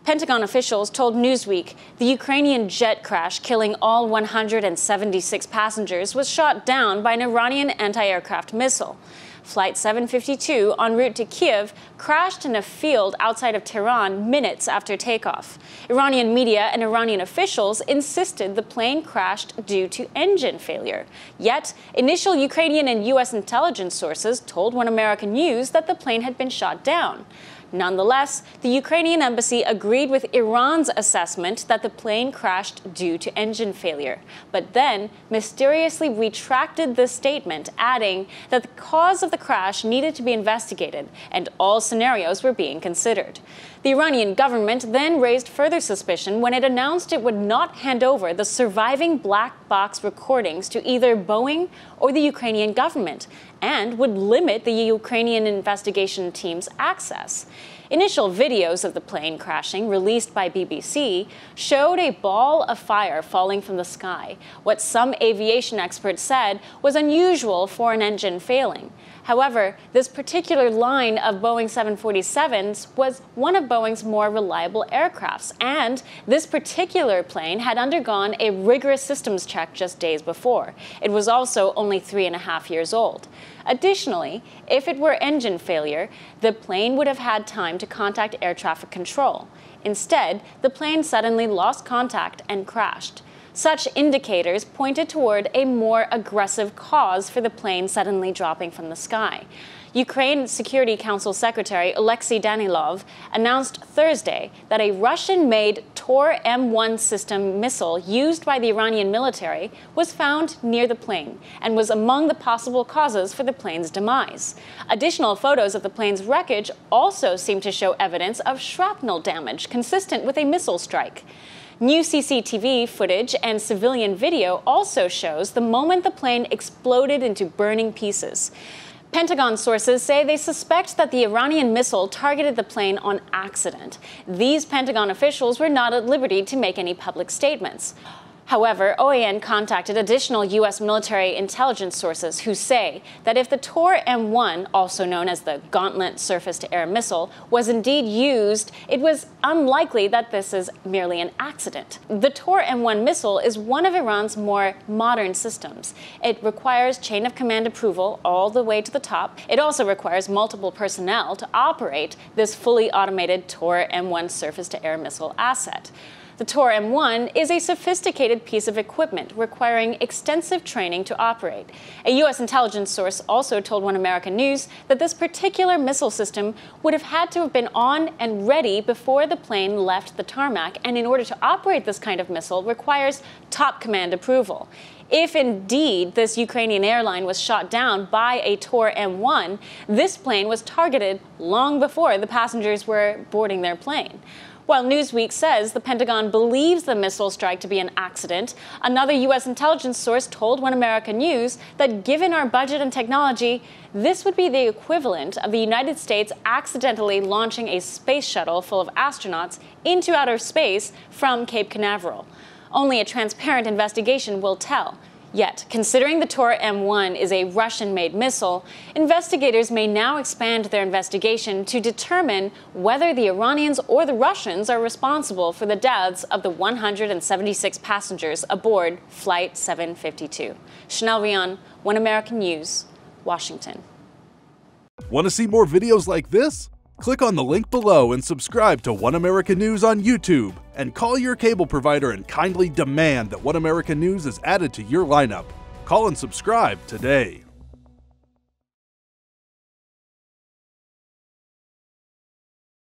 Pentagon officials told Newsweek the Ukrainian jet crash killing all 176 passengers was shot down by an Iranian anti-aircraft missile. Flight 752 en route to Kiev crashed in a field outside of Tehran minutes after takeoff. Iranian media and Iranian officials insisted the plane crashed due to engine failure. Yet, initial Ukrainian and U.S. intelligence sources told One American News that the plane had been shot down. Nonetheless, the Ukrainian embassy agreed with Iran's assessment that the plane crashed due to engine failure, but then mysteriously retracted the statement, adding that the cause of the crash needed to be investigated and all scenarios were being considered. The Iranian government then raised further suspicion when it announced it would not hand over the surviving black box recordings to either Boeing or the Ukrainian government, and would limit the Ukrainian investigation team's access. Initial videos of the plane crashing, released by BBC, showed a ball of fire falling from the sky, what some aviation experts said was unusual for an engine failing. However, this particular line of Boeing 747s was one of Boeing's more reliable aircrafts, and this particular plane had undergone a rigorous systems check just days before. It was also only 3.5 years old. Additionally, if it were engine failure, the plane would have had time to contact air traffic control. Instead, the plane suddenly lost contact and crashed. Such indicators pointed toward a more aggressive cause for the plane suddenly dropping from the sky. Ukraine Security Council Secretary Alexei Danilov announced Thursday that a Russian-made Tor M1 system missile used by the Iranian military was found near the plane and was among the possible causes for the plane's demise. Additional photos of the plane's wreckage also seem to show evidence of shrapnel damage consistent with a missile strike. New CCTV footage and civilian video also shows the moment the plane exploded into burning pieces. Pentagon sources say they suspect that the Iranian missile targeted the plane on accident. These Pentagon officials were not at liberty to make any public statements. However, OAN contacted additional U.S. military intelligence sources who say that if the Tor M1, also known as the Gauntlet surface-to-air missile, was indeed used, it was unlikely that this is merely an accident. The Tor M1 missile is one of Iran's more modern systems. It requires chain-of-command approval all the way to the top. It also requires multiple personnel to operate this fully automated Tor M1 surface-to-air missile asset. The Tor M1 is a sophisticated piece of equipment requiring extensive training to operate. A U.S. intelligence source also told One American News that this particular missile system would have had to have been on and ready before the plane left the tarmac, and in order to operate this kind of missile requires top command approval. If indeed this Ukrainian airline was shot down by a Tor M1, this plane was targeted long before the passengers were boarding their plane. While Newsweek says the Pentagon believes the missile strike to be an accident, another U.S. intelligence source told One American News that given our budget and technology, this would be the equivalent of the United States accidentally launching a space shuttle full of astronauts into outer space from Cape Canaveral. Only a transparent investigation will tell. Yet, considering the Tor M1 is a Russian-made missile, investigators may now expand their investigation to determine whether the Iranians or the Russians are responsible for the deaths of the 176 passengers aboard Flight 752. Chanel Rion, One American News, Washington. Want to see more videos like this? Click on the link below and subscribe to One American News on YouTube. And call your cable provider and kindly demand that One American News is added to your lineup. Call and subscribe today.